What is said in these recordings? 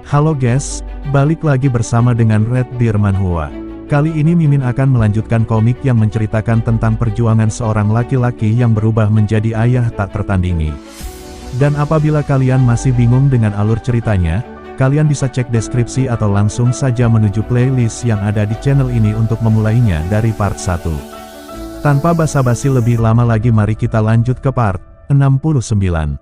Halo guys, balik lagi bersama dengan Red Deer Manhwa. Kali ini Mimin akan melanjutkan komik yang menceritakan tentang perjuangan seorang laki-laki yang berubah menjadi ayah tak tertandingi. Dan apabila kalian masih bingung dengan alur ceritanya, kalian bisa cek deskripsi atau langsung saja menuju playlist yang ada di channel ini untuk memulainya dari part 1. Tanpa basa-basi lebih lama lagi, mari kita lanjut ke part 69.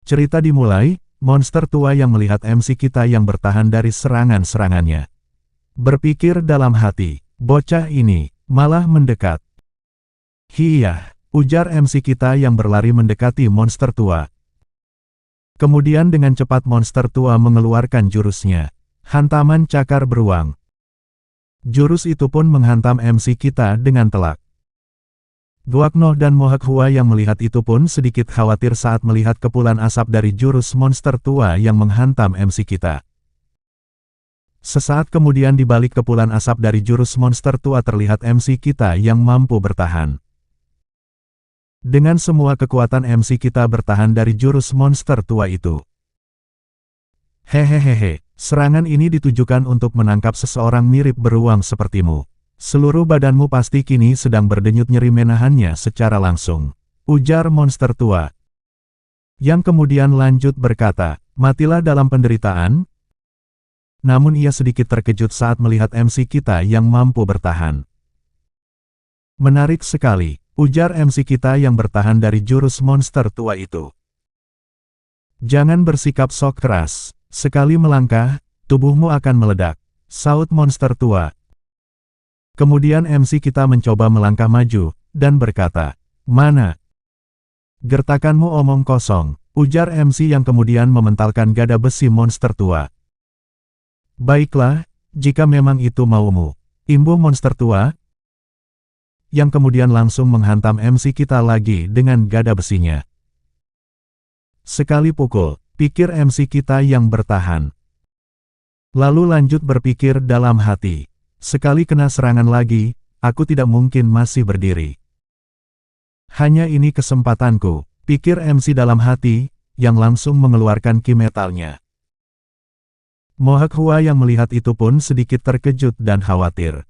Cerita dimulai, monster tua yang melihat MC kita yang bertahan dari serangan-serangannya. Berpikir dalam hati, bocah ini malah mendekat. Hiyah, ujar MC kita yang berlari mendekati monster tua. Kemudian dengan cepat monster tua mengeluarkan jurusnya, hantaman cakar beruang. Jurus itu pun menghantam MC kita dengan telak. Goaknoh dan Mohakhua yang melihat itu pun sedikit khawatir saat melihat kepulan asap dari jurus monster tua yang menghantam MC kita. Sesaat kemudian di balik kepulan asap dari jurus monster tua terlihat MC kita yang mampu bertahan. Dengan semua kekuatan MC kita bertahan dari jurus monster tua itu. Hehehehe, serangan ini ditujukan untuk menangkap seseorang mirip beruang sepertimu. Seluruh badanmu pasti kini sedang berdenyut nyeri menahannya secara langsung, ujar monster tua. Yang kemudian lanjut berkata, matilah dalam penderitaan. Namun ia sedikit terkejut saat melihat MC kita yang mampu bertahan. Menarik sekali, ujar MC kita yang bertahan dari jurus monster tua itu. Jangan bersikap sok keras, sekali melangkah, tubuhmu akan meledak, saut monster tua. Kemudian MC kita mencoba melangkah maju, dan berkata, mana? Gertakanmu omong kosong, ujar MC yang kemudian mementalkan gada besi monster tua. Baiklah, jika memang itu maumu, imbuh monster tua. Yang kemudian langsung menghantam MC kita lagi dengan gada besinya. Sekali pukul, pikir MC kita yang bertahan. Lalu lanjut berpikir dalam hati. Sekali kena serangan lagi, aku tidak mungkin masih berdiri. Hanya ini kesempatanku, pikir MC dalam hati, yang langsung mengeluarkan ki metalnya. Mohakhua yang melihat itu pun sedikit terkejut dan khawatir.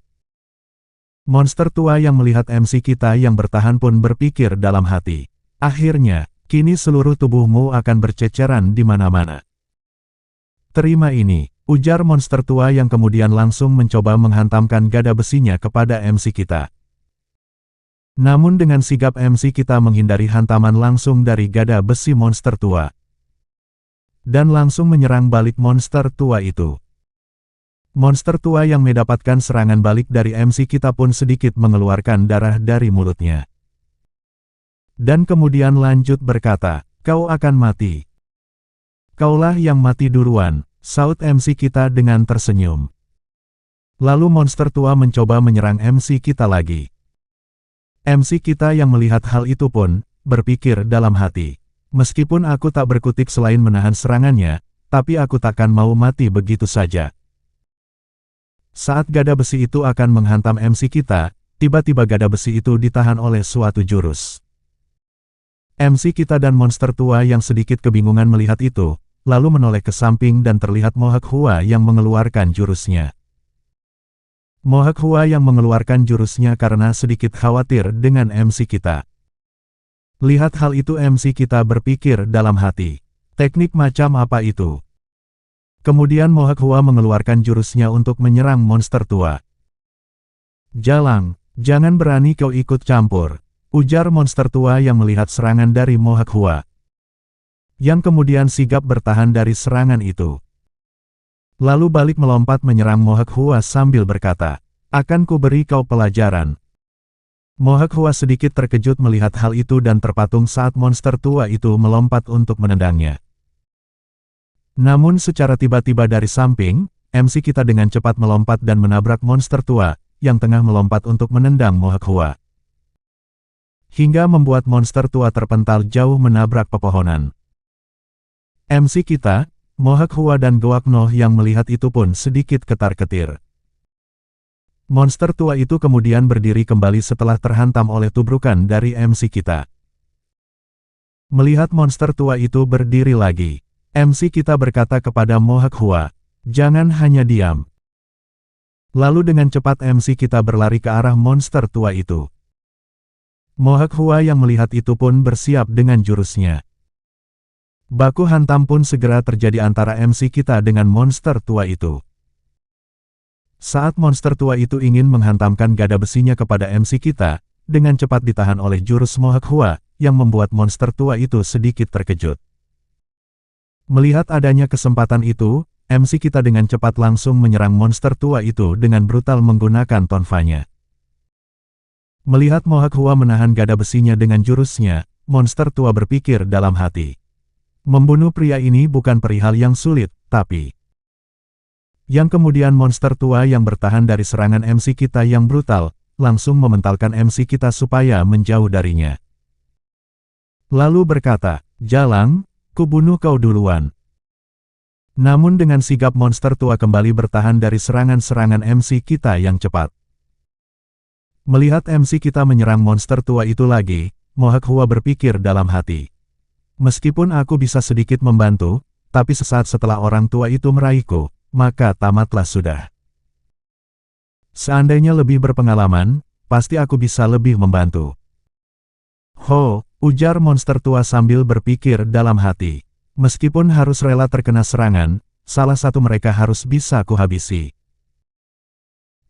Monster tua yang melihat MC kita yang bertahan pun berpikir dalam hati. Akhirnya, kini seluruh tubuhmu akan berceceran di mana-mana. Terima ini. Ujar monster tua yang kemudian langsung mencoba menghantamkan gada besinya kepada MC kita. Namun dengan sigap MC kita menghindari hantaman langsung dari gada besi monster tua. Dan langsung menyerang balik monster tua itu. Monster tua yang mendapatkan serangan balik dari MC kita pun sedikit mengeluarkan darah dari mulutnya. Dan kemudian lanjut berkata, kau akan mati. Kaulah yang mati duluan. Saut MC kita dengan tersenyum. Lalu monster tua mencoba menyerang MC kita lagi. MC kita yang melihat hal itu pun, berpikir dalam hati. Meskipun aku tak berkutik selain menahan serangannya, tapi aku takkan mau mati begitu saja. Saat gada besi itu akan menghantam MC kita, tiba-tiba gada besi itu ditahan oleh suatu jurus. MC kita dan monster tua yang sedikit kebingungan melihat itu, lalu menoleh ke samping dan terlihat Mohakhua yang mengeluarkan jurusnya. Mohakhua yang mengeluarkan jurusnya karena sedikit khawatir dengan MC kita. Lihat hal itu MC kita berpikir dalam hati. Teknik macam apa itu? Kemudian Mohakhua mengeluarkan jurusnya untuk menyerang monster tua. Jalang, jangan berani kau ikut campur, ujar monster tua yang melihat serangan dari Mohakhua. Yang kemudian sigap bertahan dari serangan itu. Lalu balik melompat menyerang Mohakhua sambil berkata, akan kuberi kau pelajaran. Mohakhua sedikit terkejut melihat hal itu dan terpatung saat monster tua itu melompat untuk menendangnya. Namun secara tiba-tiba dari samping, MC kita dengan cepat melompat dan menabrak monster tua, yang tengah melompat untuk menendang Mohakhua. Hingga membuat monster tua terpental jauh menabrak pepohonan. MC kita, Mohakhua dan Goaknoh yang melihat itu pun sedikit ketar-ketir. Monster tua itu kemudian berdiri kembali setelah terhantam oleh tubrukan dari MC kita. Melihat monster tua itu berdiri lagi, MC kita berkata kepada Mohawk Hua, "Jangan hanya diam." Lalu dengan cepat MC kita berlari ke arah monster tua itu. Mohawk Hua yang melihat itu pun bersiap dengan jurusnya. Baku hantam pun segera terjadi antara MC kita dengan monster tua itu. Saat monster tua itu ingin menghantamkan gada besinya kepada MC kita, dengan cepat ditahan oleh jurus Mohawk Hua, yang membuat monster tua itu sedikit terkejut. Melihat adanya kesempatan itu, MC kita dengan cepat langsung menyerang monster tua itu dengan brutal menggunakan tonfanya. Melihat Mohawk Hua menahan gada besinya dengan jurusnya, monster tua berpikir dalam hati. Membunuh pria ini bukan perihal yang sulit, tapi... Yang kemudian monster tua yang bertahan dari serangan MC kita yang brutal, langsung mementalkan MC kita supaya menjauh darinya. Lalu berkata, "Jalang, kubunuh kau duluan." Namun dengan sigap monster tua kembali bertahan dari serangan-serangan MC kita yang cepat. Melihat MC kita menyerang monster tua itu lagi, Mohawk Hua berpikir dalam hati. Meskipun aku bisa sedikit membantu, tapi sesaat setelah orang tua itu meraihku, maka tamatlah sudah. Seandainya lebih berpengalaman, pasti aku bisa lebih membantu. "Ho," ujar monster tua sambil berpikir dalam hati. Meskipun harus rela terkena serangan, salah satu mereka harus bisa kuhabisi.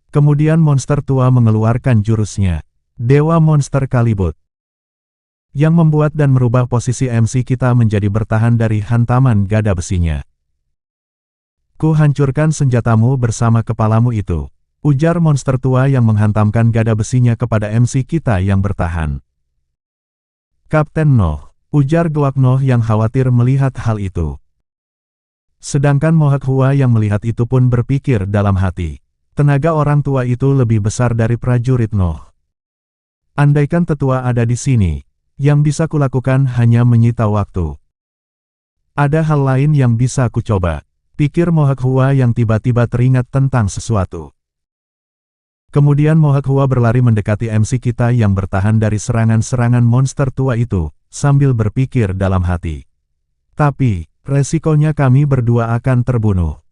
Kemudian monster tua mengeluarkan jurusnya, Dewa Monster Kalibut, yang membuat dan merubah posisi MC kita menjadi bertahan dari hantaman gada besinya. "Ku hancurkan senjatamu bersama kepalamu itu," ujar monster tua yang menghantamkan gada besinya kepada MC kita yang bertahan. "Kapten Noh," ujar Gloak Noh yang khawatir melihat hal itu. Sedangkan Mohawk Hua yang melihat itu pun berpikir dalam hati, tenaga orang tua itu lebih besar dari prajurit Noh. Andaikan tetua ada di sini, yang bisa kulakukan hanya menyita waktu. Ada hal lain yang bisa kucoba, pikir Mohawk Hua yang tiba-tiba teringat tentang sesuatu. Kemudian Mohawk Hua berlari mendekati MC kita yang bertahan dari serangan-serangan monster tua itu, sambil berpikir dalam hati. Tapi, resikonya kami berdua akan terbunuh.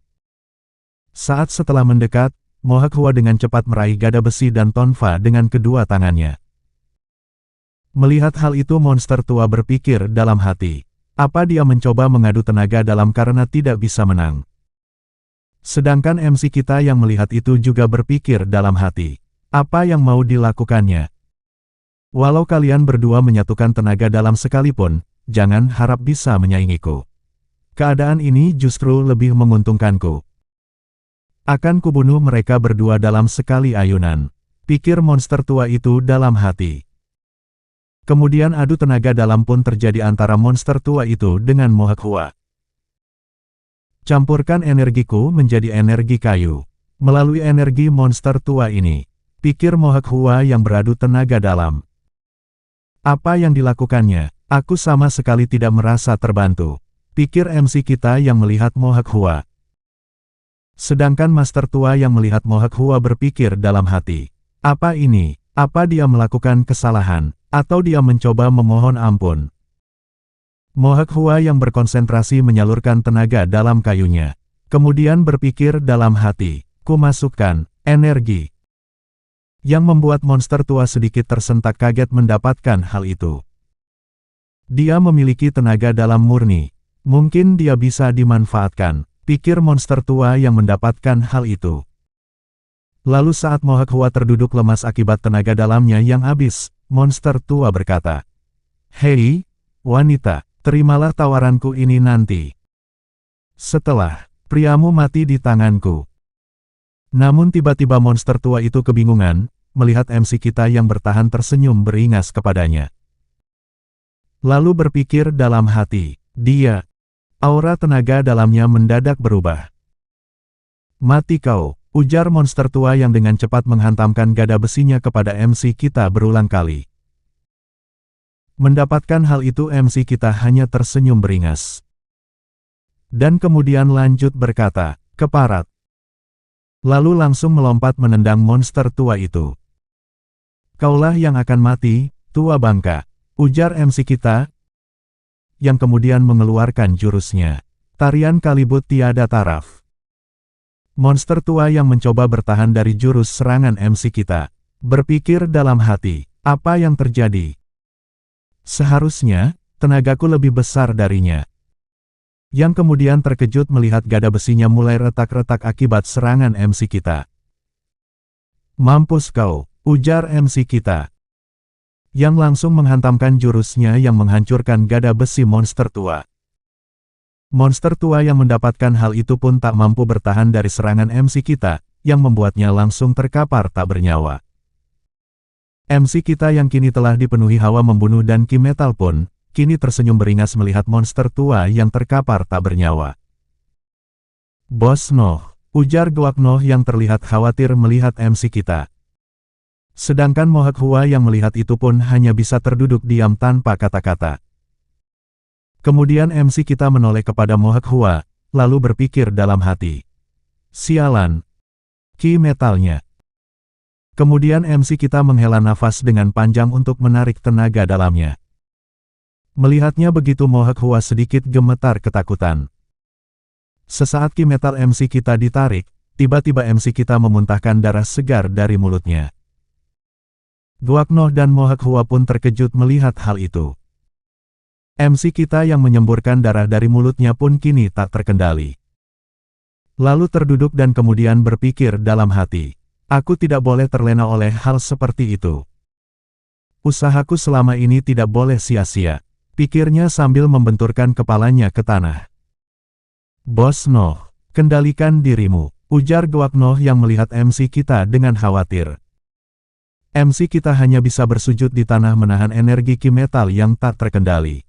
Saat setelah mendekat, Mohawk Hua dengan cepat meraih gada besi dan tonfa dengan kedua tangannya. Melihat hal itu monster tua berpikir dalam hati. Apa dia mencoba mengadu tenaga dalam karena tidak bisa menang? Sedangkan MC kita yang melihat itu juga berpikir dalam hati. Apa yang mau dilakukannya? Walau kalian berdua menyatukan tenaga dalam sekalipun, jangan harap bisa menyaingiku. Keadaan ini justru lebih menguntungkanku. Akan kubunuh mereka berdua dalam sekali ayunan, pikir monster tua itu dalam hati. Kemudian adu tenaga dalam pun terjadi antara monster tua itu dengan Mohawk Hua. Campurkan energiku menjadi energi kayu. Melalui energi monster tua ini, pikir Mohawk Hua yang beradu tenaga dalam. Apa yang dilakukannya? Aku sama sekali tidak merasa terbantu, pikir MC kita yang melihat Mohawk Hua. Sedangkan Master tua yang melihat Mohawk Hua berpikir dalam hati. Apa ini? Apa dia melakukan kesalahan? Atau dia mencoba memohon ampun? Mohawk Hua yang berkonsentrasi menyalurkan tenaga dalam kayunya. Kemudian berpikir dalam hati, ku masukkan energi. Yang membuat monster tua sedikit tersentak kaget mendapatkan hal itu. Dia memiliki tenaga dalam murni. Mungkin dia bisa dimanfaatkan, pikir monster tua yang mendapatkan hal itu. Lalu saat Mohawk Hua terduduk lemas akibat tenaga dalamnya yang habis, monster tua berkata, "Hei, wanita, terimalah tawaranku ini nanti. Setelah priamu mati di tanganku." Namun tiba-tiba monster tua itu kebingungan, melihat MC kita yang bertahan tersenyum beringas kepadanya. Lalu berpikir dalam hati, dia, aura tenaga dalamnya mendadak berubah. "Mati kau," ujar monster tua yang dengan cepat menghantamkan gada besinya kepada MC kita berulang kali. Mendapatkan hal itu MC kita hanya tersenyum beringas. Dan kemudian lanjut berkata, "Keparat." Lalu langsung melompat menendang monster tua itu. Kaulah yang akan mati, tua bangka, ujar MC kita, yang kemudian mengeluarkan jurusnya. Tarian Kalibut tiada taraf. Monster tua yang mencoba bertahan dari jurus serangan MC kita, berpikir dalam hati, apa yang terjadi? Seharusnya, tenagaku lebih besar darinya. Yang kemudian terkejut melihat gada besinya mulai retak-retak akibat serangan MC kita. Mampus kau, ujar MC kita. Yang langsung menghantamkan jurusnya yang menghancurkan gada besi monster tua. Monster tua yang mendapatkan hal itu pun tak mampu bertahan dari serangan MC kita, yang membuatnya langsung terkapar tak bernyawa. MC kita yang kini telah dipenuhi hawa membunuh dan ki metal pun, kini tersenyum beringas melihat monster tua yang terkapar tak bernyawa. Bos Noh, ujar Goak Noh yang terlihat khawatir melihat MC kita. Sedangkan Mohak Hua yang melihat itu pun hanya bisa terduduk diam tanpa kata-kata. Kemudian MC kita menoleh kepada Mohak Hua, lalu berpikir dalam hati. Sialan. Ki metalnya. Kemudian MC kita menghela nafas dengan panjang untuk menarik tenaga dalamnya. Melihatnya begitu Mohak Hua sedikit gemetar ketakutan. Sesaat ki metal MC kita ditarik, tiba-tiba MC kita memuntahkan darah segar dari mulutnya. Goak Noh dan Mohak Hua pun terkejut melihat hal itu. MC kita yang menyemburkan darah dari mulutnya pun kini tak terkendali. Lalu terduduk dan kemudian berpikir dalam hati, aku tidak boleh terlena oleh hal seperti itu. Usahaku selama ini tidak boleh sia-sia, pikirnya sambil membenturkan kepalanya ke tanah. Bos Noh, kendalikan dirimu, ujar Goak Noh yang melihat MC kita dengan khawatir. MC kita hanya bisa bersujud di tanah menahan energi ki metal yang tak terkendali.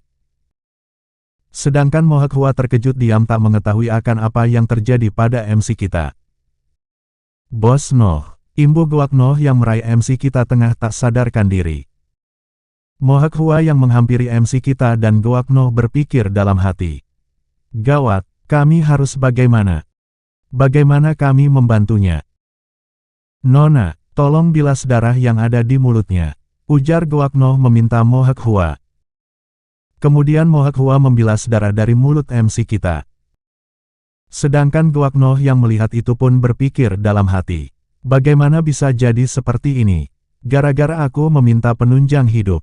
Sedangkan Mohak Hua terkejut diam tak mengetahui akan apa yang terjadi pada MC kita. Bos Noh, imbu Goak Noh yang meraih MC kita tengah tak sadarkan diri. Mohak Hua yang menghampiri MC kita dan Goak Noh berpikir dalam hati. Gawat, kami harus bagaimana? Bagaimana kami membantunya? Nona, tolong bilas darah yang ada di mulutnya, ujar Goak Noh meminta Mohak Hua. Kemudian Mohak Hua membilas darah dari mulut MC kita. Sedangkan Goak Noh yang melihat itu pun berpikir dalam hati. Bagaimana bisa jadi seperti ini? Gara-gara aku meminta penunjang hidup.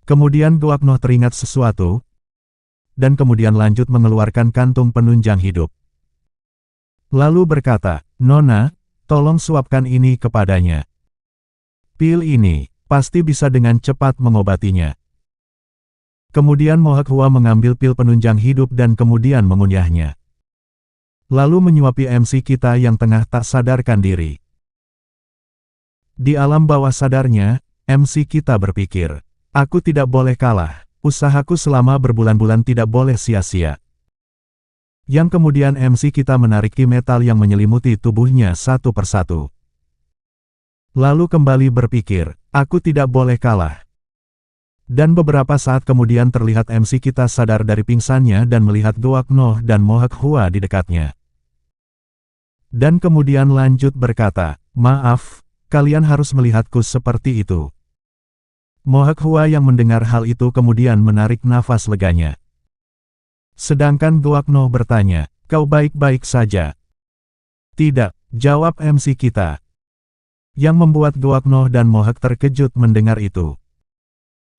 Kemudian Goak Noh teringat sesuatu, dan kemudian lanjut mengeluarkan kantung penunjang hidup. Lalu berkata, Nona, tolong suapkan ini kepadanya. Pil ini, pasti bisa dengan cepat mengobatinya. Kemudian Mohak Hua mengambil pil penunjang hidup dan kemudian mengunyahnya. Lalu menyuapi MC kita yang tengah tak sadarkan diri. Di alam bawah sadarnya, MC kita berpikir, aku tidak boleh kalah, usahaku selama berbulan-bulan tidak boleh sia-sia. Yang kemudian MC kita menarik ki metal yang menyelimuti tubuhnya satu persatu. Lalu kembali berpikir, aku tidak boleh kalah. Dan beberapa saat kemudian terlihat MC kita sadar dari pingsannya dan melihat Goak Noh dan Mohak Hua di dekatnya. Dan kemudian lanjut berkata, maaf, kalian harus melihatku seperti itu. Mohak Hua yang mendengar hal itu kemudian menarik nafas leganya. Sedangkan Goak Noh bertanya, kau baik-baik saja? Tidak, jawab MC kita. Yang membuat Goak Noh dan Mohak terkejut mendengar itu.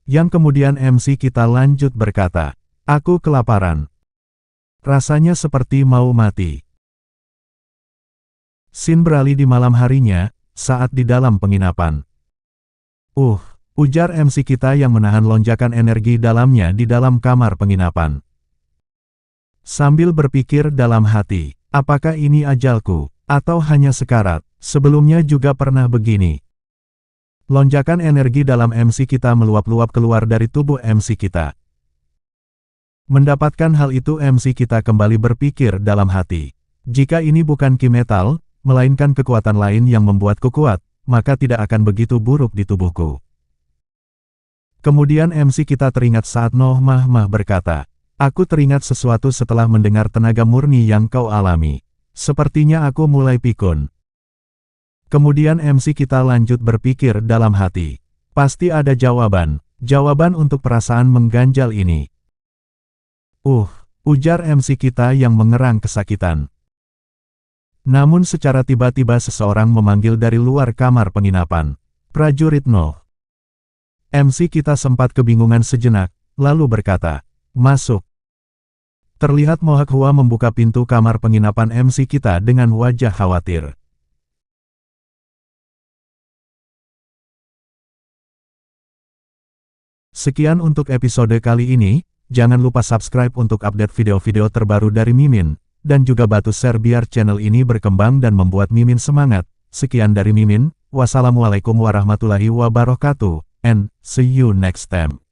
Yang kemudian MC kita lanjut berkata, aku kelaparan. Rasanya seperti mau mati. Scene beralih di malam harinya, saat di dalam penginapan. Ujar MC kita yang menahan lonjakan energi dalamnya di dalam kamar penginapan. Sambil berpikir dalam hati, apakah ini ajalku, atau hanya sekarat, sebelumnya juga pernah begini. Lonjakan energi dalam MC kita meluap-luap keluar dari tubuh MC kita. Mendapatkan hal itu MC kita kembali berpikir dalam hati. Jika ini bukan ki metal, melainkan kekuatan lain yang membuatku kuat, maka tidak akan begitu buruk di tubuhku. Kemudian MC kita teringat saat Noh Mah berkata, aku teringat sesuatu setelah mendengar tenaga murni yang kau alami. Sepertinya aku mulai pikun. Kemudian MC kita lanjut berpikir dalam hati. Pasti ada jawaban untuk perasaan mengganjal ini. Ujar MC kita yang mengerang kesakitan. Namun secara tiba-tiba seseorang memanggil dari luar kamar penginapan. Prajurit No. MC kita sempat kebingungan sejenak, lalu berkata, "Masuk." Terlihat Mohak Hua membuka pintu kamar penginapan MC kita dengan wajah khawatir. Sekian untuk episode kali ini, jangan lupa subscribe untuk update video-video terbaru dari Mimin, dan juga bantu share biar channel ini berkembang dan membuat Mimin semangat. Sekian dari Mimin, wassalamualaikum warahmatullahi wabarakatuh, and see you next time.